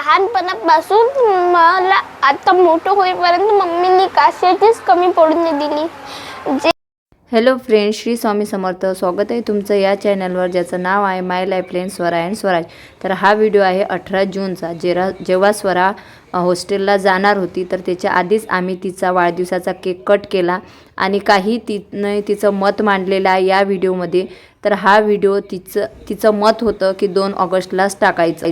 लहानपणापासून मला आता मोठं होईपर्यंत मम्मीनी कशाचीच कमी पडू नाही दिली. Hello friends, Shri Swami Samarth. स्वागत आहे तुमचं या चॅनलवर, ज्याचं नाव आहे माय लाईफलाईन स्वरा अँड स्वराज. तर हा व्हिडिओ आहे 18 जूनचा. जेव्हा स्वरा हॉस्टेलला जाणार होती, तर त्याच्या आधीच आम्ही तिचा वाढदिवसाचा केक कट केला आणि काही तिचं मत मांडलेलं आहे या व्हिडिओमध्ये. तर हा व्हिडिओ तिचं मत होतं की 2 ऑगस्टलाच टाकायचं.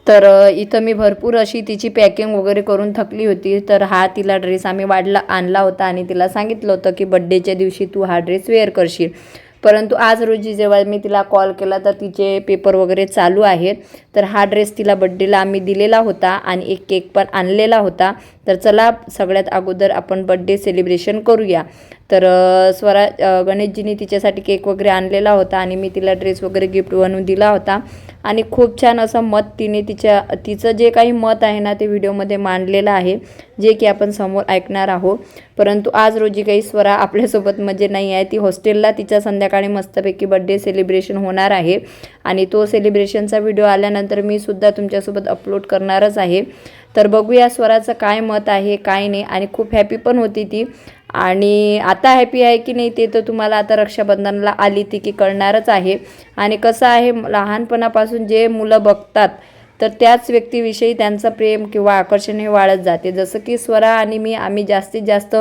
तर इथं मी भरपूर अशी तिची पॅकिंग वगैरे करून थकली होती. तर हा तिला ड्रेस आम्ही आणला होता आणि तिला सांगितलं होतं की बड्डेच्या दिवशी तू हा ड्रेस वेअर करशील. परंतु आज रोजी जेव्हा मी तिला कॉल केला तर तिचे पेपर वगैरे चालू आहेत. तर हा ड्रेस तिला बड्डेला आम्ही दिलेला होता आणि एक केक पण आणलेला होता. तर चला सगळ्यात अगोदर आपण बड्डे सेलिब्रेशन करूया. तर गणेशजींनी तिच्यासाठी केक वगैरे आणलेला होता आणि मी तिला ड्रेस वगैरे गिफ्ट बनवून दिला होता. आणि खूप छान असं मत तिने तिचं जे काही मत आहे ना ते व्हिडिओमध्ये मांडलेलं आहे, जे की आपण समोर ऐकणार आहोत. परंतु आज रोजी काही स्वरा आपल्यासोबत म्हणजे नाही आहे. ती हॉस्टेलला तिच्या संध्याकाळी मस्तपैकी बड्डे सेलिब्रेशन होणार आहे आणि तो सेलिब्रेशनचा व्हिडिओ आल्यानंतर मी सुद्धा तुमच्यासोबत अपलोड करणारच आहे. तर बघूया स्वराचं काय मत आहे काय नाही. आणि खूप हॅपी पण होती ती, आणि आता हॅपी आहे की नाही ते तर तुम्हाला आता रक्षाबंधनाला आली ती की कळणारच आहे. आणि कसं आहे, लहानपणापासून जे मुलं बघतात तर त्याच व्यक्तीविषयी त्यांचं प्रेम किंवा आकर्षण हे वाढत जाते. जसं की स्वरा आणि मी आम्ही जास्तीत जास्त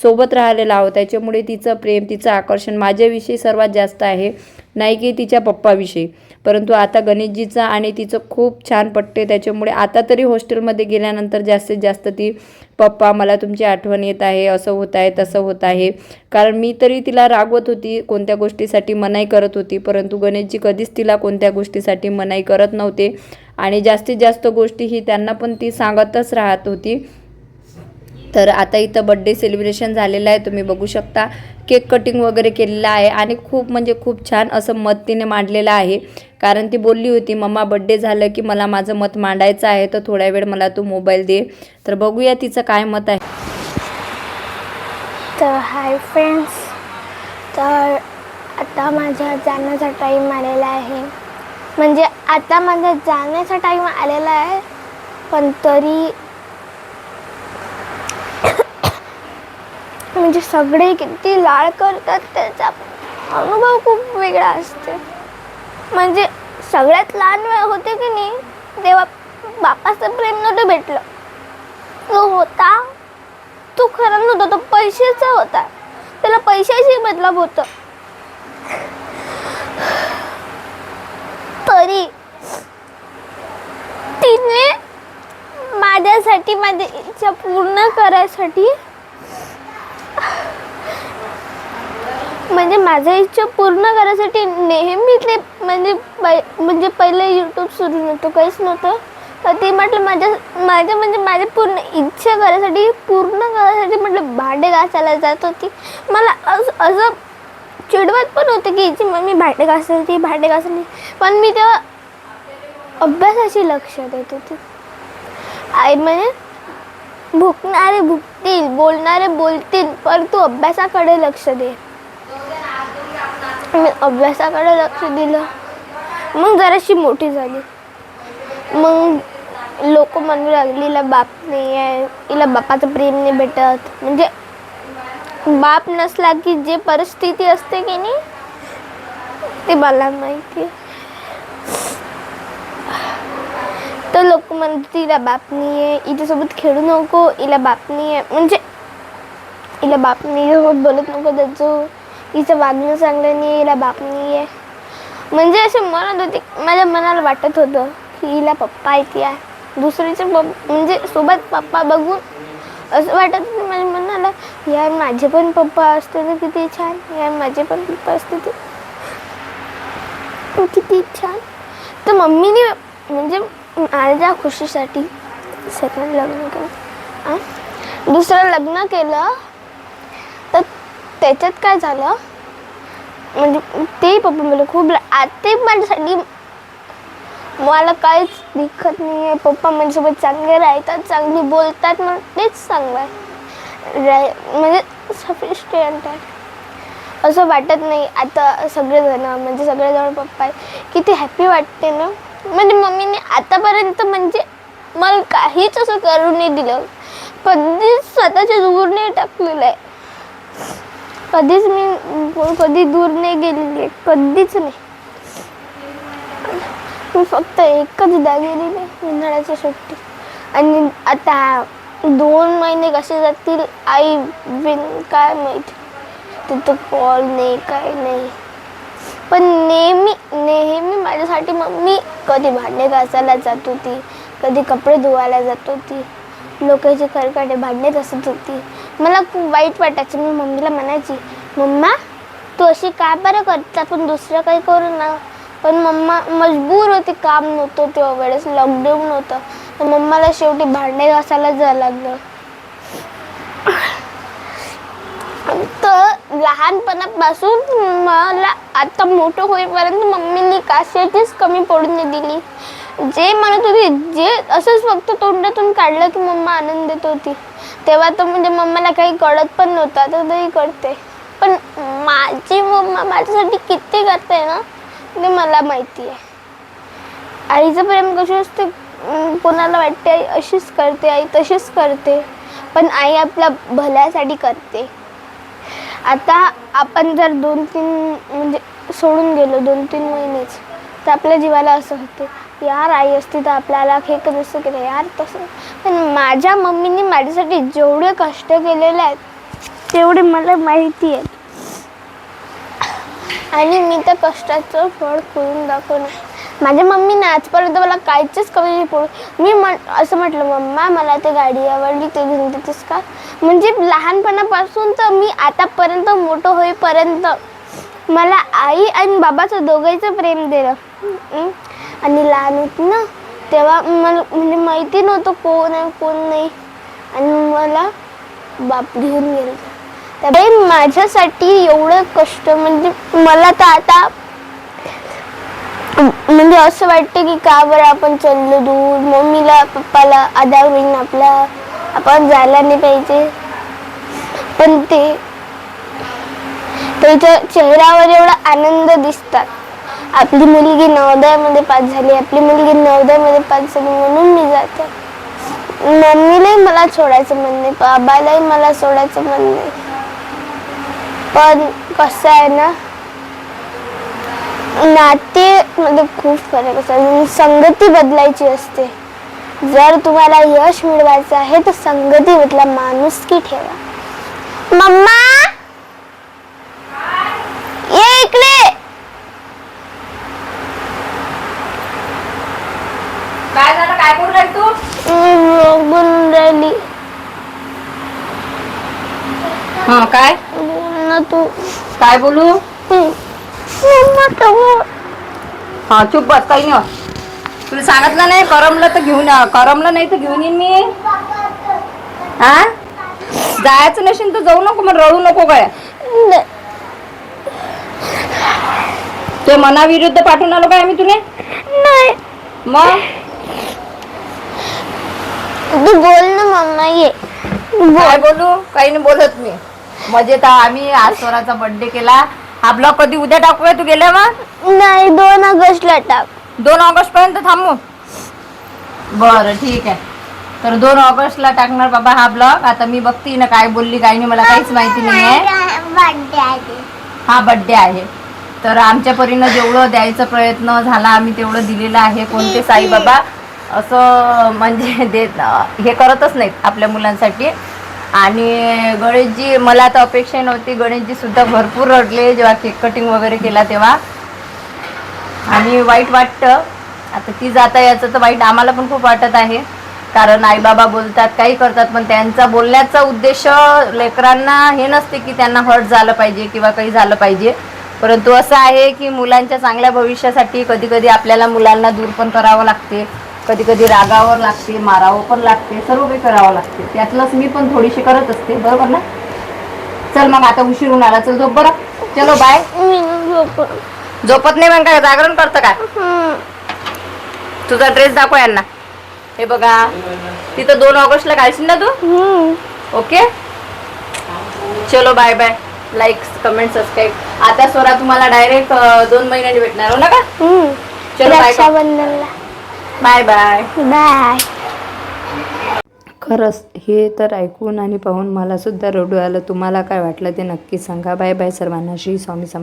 सोबत राहिलेलो आहोत, त्याच्यामुळे तिचं प्रेम तिचं आकर्षण माझ्याविषयी सर्वात जास्त आहे, नाही की तिच्या पप्पाविषयी. परंतु आता गणेशजीचं आणि तिचं खूप छान पटते, त्याच्यामुळे आता तरी हॉस्टेलमध्ये गेल्यानंतर जास्तीत जास्त ती पप्पा मला तुमची आठवण येत आहे, असं होत आहे तसं होत आहे. कारण मी तरी तिला रागवत होती, कोणत्या गोष्टीसाठी मनाई करत होती, परंतु गणेशजी कधीच तिला कोणत्या गोष्टीसाठी मनाई करत नव्हते आणि जास्तीत जास्त गोष्टी ही त्यांना पण ती सांगतच राहत होती. तर आता इथं बड्डे सेलिब्रेशन झालेलं आहे, तुम्ही बघू शकता. केक कटिंग वगैरे केलेलं आहे आणि खूप म्हणजे खूप छान असं मत तिने मांडलेलं आहे. कारण ती बोलली होती मम्मा बड्डे झालं की मला माझं मत मांडायचं आहे, तर थोड्या वेळ मला तू मोबाईल दे. तर बघूया तिचं काय मत आहे. तर हाय फ्रेंड्स, तर आता माझा जाण्याचा टाईम आलेला आहे. म्हणजे आता माझा जाण्याचा टाईम आलेला आहे, पण तरी म्हणजे सगळे किती लाड करतात त्याचा अनुभव खूप वेगळा असते. म्हणजे सगळ्यात लहान वेळ होते की नाही तेव्हा बापाचं प्रेम नव्हतं भेटलं. तो होता तो खरा नव्हता, तो पैशाचा होता, त्याला पैशाची मतलब होतं. तरी तिने माझ्यासाठी माझी इच्छा पूर्ण करायसाठी, म्हणजे माझी इच्छा पूर्ण करायसाठी नेहमी ते म्हणजे पहिले यूट्यूब सुरू नव्हतं, काहीच नव्हतं. तर ती म्हटलं माझ्या पूर्ण इच्छा करायसाठी म्हटलं भांडे घासायला जात होती. मला असं चिडवत पण होतं की हिची मम्मी भांडे घासायची. पण मी तेव्हा अभ्यासाशी लक्ष देत होती. आई म्हणे भुकणारे भुकतील, बोलणारे बोलतील, पण तू अभ्यासाकडे लक्ष दे. मी अभ्यासाकडे लक्ष दिलं. मग जराशी मोठी झाली, मग लोक म्हणू लागली हिला बाप नाही आहे, हिला बापाचं प्रेम नाही भेटत. म्हणजे बाप नसला की जे परिस्थिती असते की नाही ते मला माहिती. तर लोक म्हणतात हिला बाप नाही आहे, हिच्यासोबत खेळू नको, हिला बाप नाही आहे, म्हणजे हिला बाप नाही सोबत बोलत नको, त्याचं हिचं वागणं चांगलं नाही, हिला बाप नाही आहे. म्हणजे असे म्हणत होते. माझ्या मनाला वाटत होतं की हिला पप्पा येते आहे, दुसरीचे म्हणजे सोबत पप्पा बघून असं वाटत होतं माझ्या मनाला, यार माझे पण पप्पा असते तर किती छान, यार माझे पण पप्पा असते तर किती छान. तर मम्मीने म्हणजे माझ्या खुशीसाठी सेकंड लग्न केलं, दुसरं लग्न केलं. तर त्याच्यात काय झालं, म्हणजे ते पप्पा मला खूप ते माझ्यासाठी मला काहीच दिक्कत नाही आहे. पप्पा माझ्यासोबत चांगले राहतात, चांगली बोलतात, मला तेच चांगलं आहे. म्हणजे सफिशियंट आहे असं वाटत नाही. आता सगळेजण पप्पा आहे, किती हॅपी वाटते ना. म्हणजे मम्मीने आतापर्यंत म्हणजे मला काहीच असं करू नाही दिलं. कधीच स्वतःच्या दूर नाही टाकलेलं आहे. कधीच मी कधी दूर नाही गेलेली आहे, कधीच नाही. मी फक्त एकचदा गेलेली आहे, उन्हाळ्याच्या सुट्टीत. आणि आता 2 महिने कसे जातील आई बिन काय माहिती. तिथं कॉल नाही, काय नाही. पण नेहमी माझ्यासाठी मम्मी कधी भांडे घासायला जात होती, कधी कपडे धुवायला जात होती, लोकांचे खरकाटे भांडे घासत होती. मला खूप वाईट वाटायचं. मी मम्मीला म्हणायची, मम्मा तू अशी का बरं करता, पण दुसरं काही करू ना. पण मम्मा मजबूर होती, काम नव्हतं तेव्हा वेळेस, लॉकडाऊन होतं. तर मम्माला शेवटी भांडे घासायला जायला लागलं. तर लहानपणापासून मला आता मोठं होईपर्यंत मम्मीनी कशाचीच कमी पडून नाही दिली. जे म्हणत होती, जे असंच फक्त तोंडातून काढलं की मम्मा आनंद देत होती. तेव्हा तर म्हणजे मम्माला काही कळत पण नव्हतं, आता तरी कळते. पण माझी मम्मा माझ्यासाठी किती करते ना ते मला माहिती आहे. आईचं प्रेम कसं असते, कोणाला वाटते आई अशीच करते, आई तशीच करते, पण आई आपल्या भल्यासाठी करते. आता आपण जर 2-3 म्हणजे सोडून गेलो 2-3 महिनेच, तर आपल्या जीवाला असं होते, यार आई असती तर आपल्याला हे कसं केलं यार तसं. पण माझ्या मम्मीने माझ्यासाठी जेवढे कष्ट केलेले आहेत तेवढे मला माहिती आहेत. आणि मी त्या कष्टाचं फळ करून दाखवणार. माझ्या मम्मीने आजपर्यंत मला काहीच कमी नाही पडू. मी असं म्हटलं, मम्मा मला ते गाडी आवडली, ते घेऊन देतेस का. म्हणजे लहानपणापासून तर मी आतापर्यंत मोठं होईपर्यंत मला आई आणि बाबाचं दोघांचं प्रेम दिलं. आणि लहान होती ना तेव्हा मला म्हणजे माहिती नव्हतं कोण आहे कोण नाही. आणि मला बाप घेऊन गेलं. त्यामुळे माझ्यासाठी एवढं कष्ट, म्हणजे मला तर आता म्हणजे असं वाटतं की का बरं आपण चाललो दूर, मम्मीला पप्पाला आधार होईन आपला, आपण जायला नाही पाहिजे. पण ते त्याच्या चेहऱ्यावर एवढा आनंद दिसतात. आपली मुलगी नवोदयामध्ये पास झाली, आपली मुलगी नवोदयामध्ये पास झाली म्हणून मी जाते. मम्मीलाही मला सोडायचं मन नाही, बाबालाही मला सोडायचं मन नाही. पण कसं आहे ना, नातेमध्ये खूप फरक असतो. संगती बदलायची असते. जर तुम्हाला यश मिळवायचं आहे तर संगती बदला, माणुसकी ठेवा. मम्मा ये इकडे. काय झालं, काय बोलू राहिली तू? बोलून राहिली. हा काय बोल ना तू. काय बोलू? मम्मा तो हा चुप बस, काही नाही होत. तुला सांगितलं नाही, करमलं तर घेऊन, करमलं नाही तर घेऊन येईन मी. हा जायचं नसेल तर जाऊ नको, मग रडू नको काय. ते मनाविरुद्ध पाठवून आलो काय आम्ही तुला? नाही. मग तू बोल ना मम्मा, ये. काय बोलू? काही नाही बोलत मी. मजेत आम्ही. आज स्वराचा बर्थडे केला. हा ब्लॉग कधी उद्या टाकूया तू गेल्या मग? नाही, 2 ऑगस्टला टाक. 2 ऑगस्ट पर्यंत थांबू. बरं ठीक आहे. तर 2 ऑगस्टला टाकणार बाबा हा ब्लॉग. आता मी बघते ना काय बोलली काय नाही, मला काहीच माहिती नाही आहे. हा बर्थडे आहे. तर आमच्या परीनं जेवढं द्यायचा प्रयत्न झाला आम्ही तेवढं दिलेलं आहे. कोणते साईबाबा असं म्हणजे देत हे करतच नाहीत आपल्या मुलांसाठी. आणि गणेशजी, मला तर अपेक्षा नव्हती. गणेशजी सुद्धा भरपूर रडले जेव्हा केक कटिंग वगैरे केला तेव्हा. आणि वाईट वाटतं. आता ती जाता याचं तर वाईट आम्हाला पण खूप वाटत आहे. कारण आईबाबा बोलतात, काही करतात, पण त्यांचा बोलण्याचा उद्देश लेकरांना हे नसते की त्यांना हर्ट झालं पाहिजे किंवा काही झालं पाहिजे. परंतु असं आहे की मुलांच्या चांगल्या भविष्यासाठी कधी कधी आपल्याला मुलांना दूर पण करावं लागते, कधी कधी रागावर लागते, मारावं पण लागते, सर्व काही करावं लागते. त्यातलंच मी पण थोडीशी करत असते, बरोबर ना. चल मग आता उशीर होऊन आला, चल झोप बरं. चलो बाय. झोपत नाही मग काय, जागरण करतं का? तुझा ड्रेस दाखव यांना. हे बघा, तिथं 2 ऑगस्टला घालशील ना तू? ओके, चलो bye bye. Like, comment, subscribe. आता स्वरा तुम्हाला डायरेक्ट 2 महिन्यांनी भेटणार हो ना का? चलो बाय रक्षाबंधनला. Bye bye. बाय. खरंच हे तर ऐकून आणि पाहून मला सुद्धा रडू आलं. तुम्हाला काय वाटलं ते नक्की सांगा. बाय बाय सर्वांना. श्री स्वामी समर्थ.